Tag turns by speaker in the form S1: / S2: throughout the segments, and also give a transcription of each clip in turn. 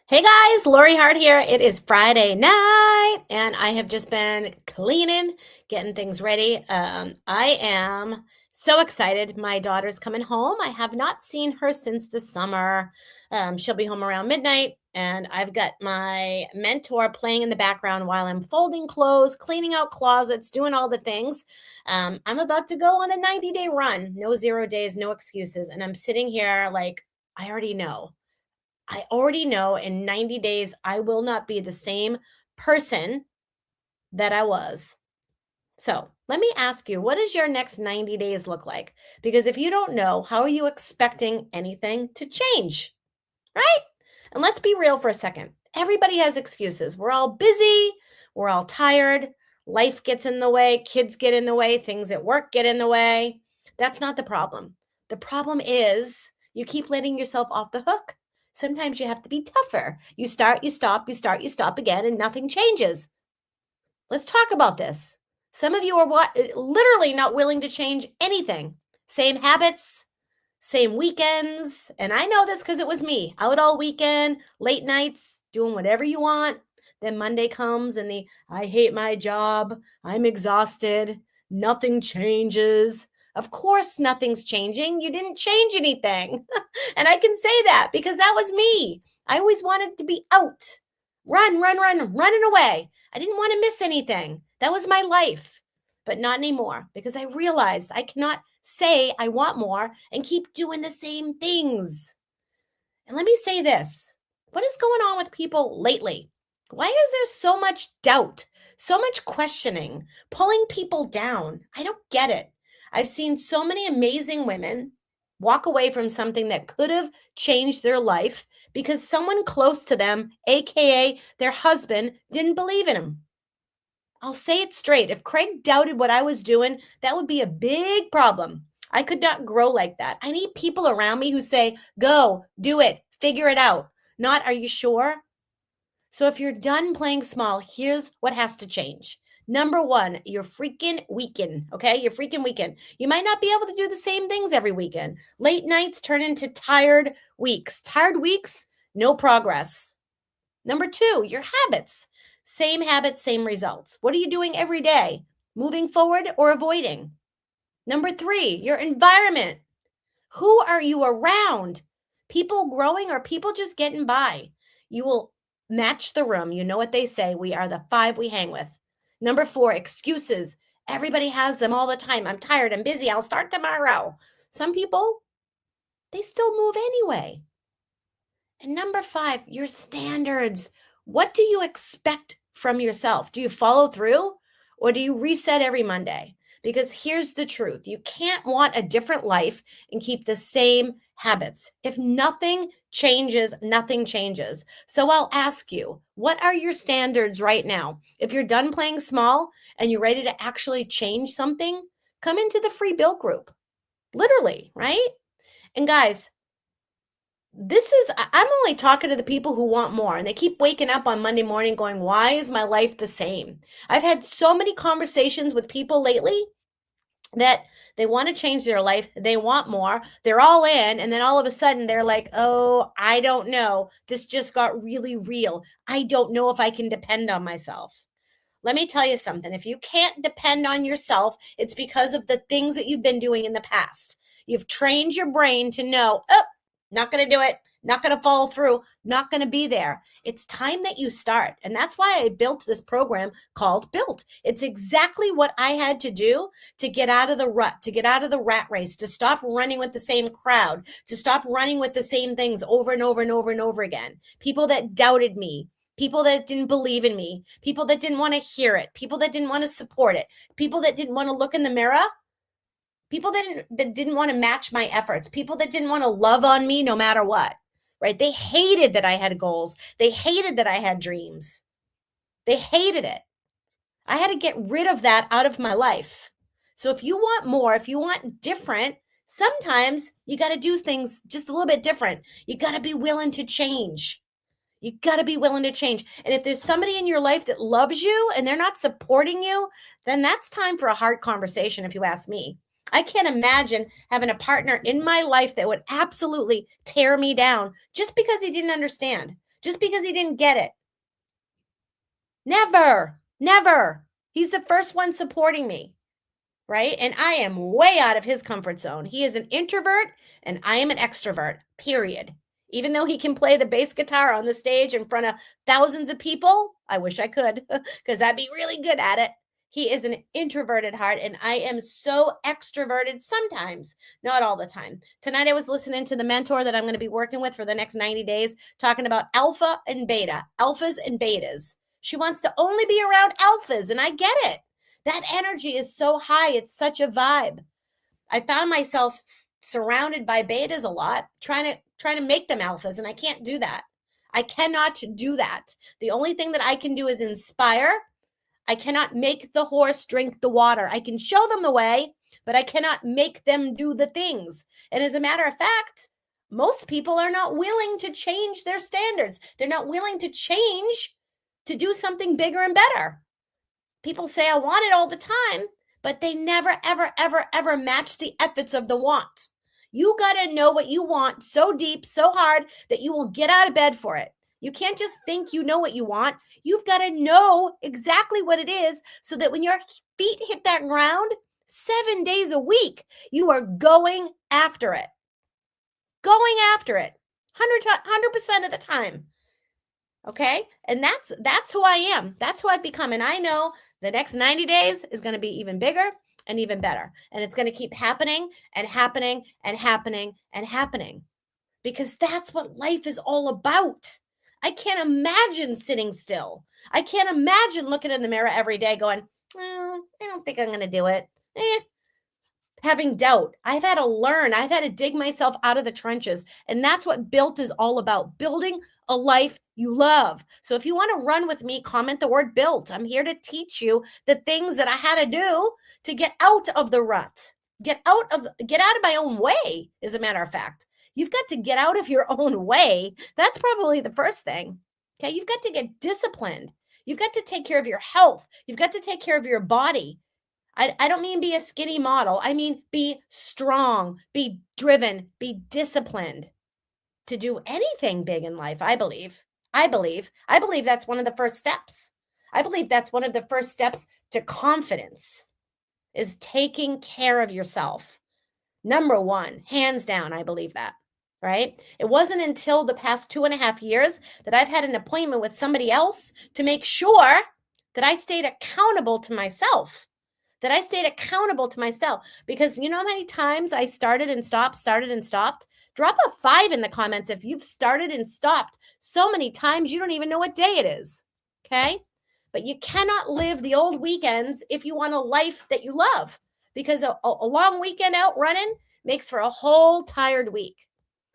S1: Hey guys, Lori Hart here. It is Friday night and I have just been cleaning, getting things ready. I am so excited. My daughter's coming home. I have not seen her since the summer. She'll be home around midnight, and I've got my mentor playing in the background while I'm folding clothes, cleaning out closets, doing all the things. I'm about to go on a 90-day run. No 0 days, no excuses. And I'm sitting here like, I already know. I already know in 90 days, I will not be the same person that I was. So let me ask you, what does your next 90 days look like? Because if you don't know, how are you expecting anything to change? Right? And let's be real for a second. Everybody has excuses. We're all busy. We're all tired. Life gets in the way. Kids get in the way. Things at work get in the way. That's not the problem. The problem is you keep letting yourself off the hook. Sometimes you have to be tougher. You start, you stop, you start, you stop again, and nothing changes. Let's talk about this. Some of you are literally not willing to change anything. Same habits, same weekends. And I know this because it was me. Out all weekend, late nights, doing whatever you want. Then Monday comes and I hate my job. I'm exhausted. Nothing changes. Of course, nothing's changing. You didn't change anything. And I can say that because that was me. I always wanted to be out, running away. I didn't want to miss anything. That was my life, but not anymore because I realized I cannot say I want more and keep doing the same things. And let me say this. What is going on with people lately? Why is there so much doubt, so much questioning, pulling people down? I don't get it. I've seen so many amazing women walk away from something that could have changed their life because someone close to them, AKA their husband, didn't believe in them. I'll say it straight. If Craig doubted what I was doing, that would be a big problem. I could not grow like that. I need people around me who say, go, do it, figure it out. Not, are you sure? So if you're done playing small, here's what has to change. Number one, your freaking weekend, okay? Your freaking weekend. You might not be able to do the same things every weekend. Late nights turn into tired weeks. Tired weeks, no progress. Number two, your habits. Same habits, same results. What are you doing every day? Moving forward or avoiding? Number three, your environment. Who are you around? People growing or people just getting by? You will match the room. You know what they say. We are the five we hang with. Number four, excuses. Everybody has them all the time. I'm tired. I'm busy. I'll start tomorrow. Some people, they still move anyway. And number five, your standards. What do you expect from yourself? Do you follow through or do you reset every Monday? Because here's the truth. You can't want a different life and keep the same habits. If nothing changes, nothing changes. So I'll ask you, what are your standards right now? If you're done playing small and you're ready to actually change something, come into the free build group. Literally, right? And guys, I'm only talking to the people who want more, and they keep waking up on Monday morning going, why is my life the same? I've had so many conversations with people lately that they want to change their life. They want more. They're all in. And then all of a sudden they're like, oh, I don't know. This just got really real. I don't know if I can depend on myself. Let me tell you something. If you can't depend on yourself, it's because of the things that you've been doing in the past. You've trained your brain to know, oh, not going to do it, not going to follow through, not going to be there. It's time that you start. And that's why I built this program called Built. It's exactly what I had to do to get out of the rut, to get out of the rat race, to stop running with the same crowd, to stop running with the same things over and over and over and over again. People that doubted me, people that didn't believe in me, people that didn't want to hear it, people that didn't want to support it, people that didn't want to look in the mirror, people that didn't want to match my efforts, people that didn't want to love on me no matter what, right? They hated that I had goals. They hated that I had dreams. They hated it. I had to get rid of that out of my life. So if you want more, if you want different, sometimes you got to do things just a little bit different. You got to be willing to change. You got to be willing to change. And if there's somebody in your life that loves you and they're not supporting you, then that's time for a hard conversation, if you ask me. I can't imagine having a partner in my life that would absolutely tear me down just because he didn't understand, just because he didn't get it. Never, never. He's the first one supporting me, right? And I am way out of his comfort zone. He is an introvert and I am an extrovert, period. Even though he can play the bass guitar on the stage in front of thousands of people, I wish I could, because I'd be really good at it. He is an introverted heart, and I am so extroverted sometimes, not all the time. Tonight, I was listening to the mentor that I'm going to be working with for the next 90 days, talking about alpha and beta, alphas and betas. She wants to only be around alphas, and I get it. That energy is so high. It's such a vibe. I found myself surrounded by betas a lot, trying to make them alphas, and I can't do that. I cannot do that. The only thing that I can do is inspire. I cannot make the horse drink the water. I can show them the way, but I cannot make them do the things. And as a matter of fact, most people are not willing to change their standards. They're not willing to change to do something bigger and better. People say, I want it all the time, but they never, ever, ever, ever match the efforts of the want. You got to know what you want so deep, so hard that you will get out of bed for it. You can't just think you know what you want. You've got to know exactly what it is so that when your feet hit that ground 7 days a week, you are going after it. Going after it 100% of the time. Okay? And that's who I am. That's who I've become. And I know the next 90 days is going to be even bigger and even better. And it's going to keep happening and happening and happening and happening because that's what life is all about. I can't imagine sitting still. I can't imagine looking in the mirror every day going, oh, I don't think I'm going to do it. Having doubt. I've had to learn. I've had to dig myself out of the trenches. And that's what Built is all about, building a life you love. So if you want to run with me, comment the word built. I'm here to teach you the things that I had to do to get out of the rut, get out of my own way, as a matter of fact. You've got to get out of your own way. That's probably the first thing. Okay. You've got to get disciplined. You've got to take care of your health. You've got to take care of your body. I don't mean be a skinny model. I mean, be strong, be driven, be disciplined to do anything big in life. I believe that's one of the first steps. I believe that's one of the first steps to confidence is taking care of yourself. Number one, hands down. I believe that, right? It wasn't until the past 2.5 years that I've had an appointment with somebody else to make sure that I stayed accountable to myself. Because you know how many times I started and stopped. Drop a 5 in the comments if you've started and stopped so many times you don't even know what day it is. Okay? But you cannot live the old weekends if you want a life that you love, because a long weekend out running makes for a whole tired week.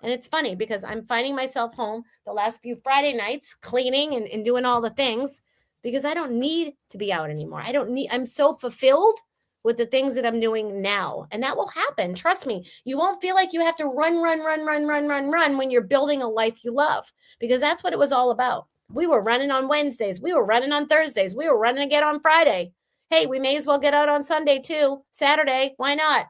S1: And it's funny because I'm finding myself home the last few Friday nights cleaning and doing all the things because I don't need to be out anymore. I'm so fulfilled with the things that I'm doing now. And that will happen. Trust me. You won't feel like you have to run when you're building a life you love, because that's what it was all about. We were running on Wednesdays. We were running on Thursdays. We were running again on Friday. Hey, we may as well get out on Sunday too. Saturday. Why not?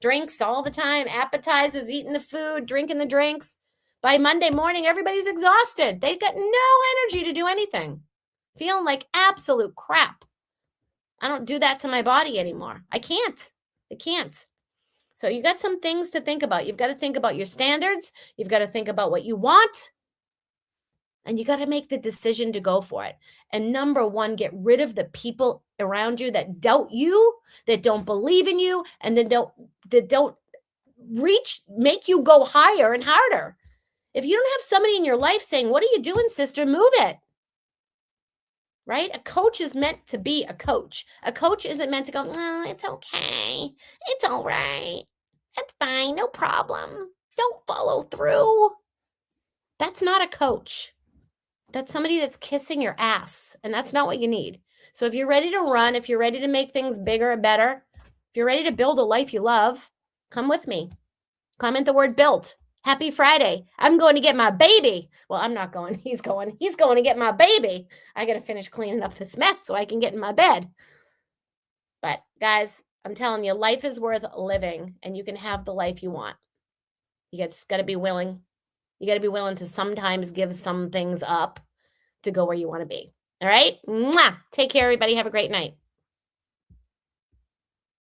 S1: Drinks all the time, appetizers, eating the food, drinking the drinks. By Monday morning, everybody's exhausted. They've got no energy to do anything. Feeling like absolute crap. I don't do that to my body anymore. I can't. So you got some things to think about. You've got to think about your standards. You've got to think about what you want. And you got to make the decision to go for it. And number one, get rid of the people around you that doubt you, that don't believe in you, and that don't make you go higher and harder. If you don't have somebody in your life saying, what are you doing, sister? Move it. Right? A coach is meant to be a coach. A coach isn't meant to go, no, it's okay. It's all right. That's fine. No problem. Don't follow through. That's not a coach. That's somebody that's kissing your ass. And that's not what you need. So if you're ready to run, if you're ready to make things bigger and better, if you're ready to build a life you love, come with me. Comment the word built. Happy Friday. I'm going to get my baby. Well, I'm not going. He's going to get my baby. I got to finish cleaning up this mess so I can get in my bed. But guys, I'm telling you, life is worth living and you can have the life you want. You just got to be willing. You got to be willing to sometimes give some things up to go where you want to be. All right. Mwah. Take care, everybody. Have a great night.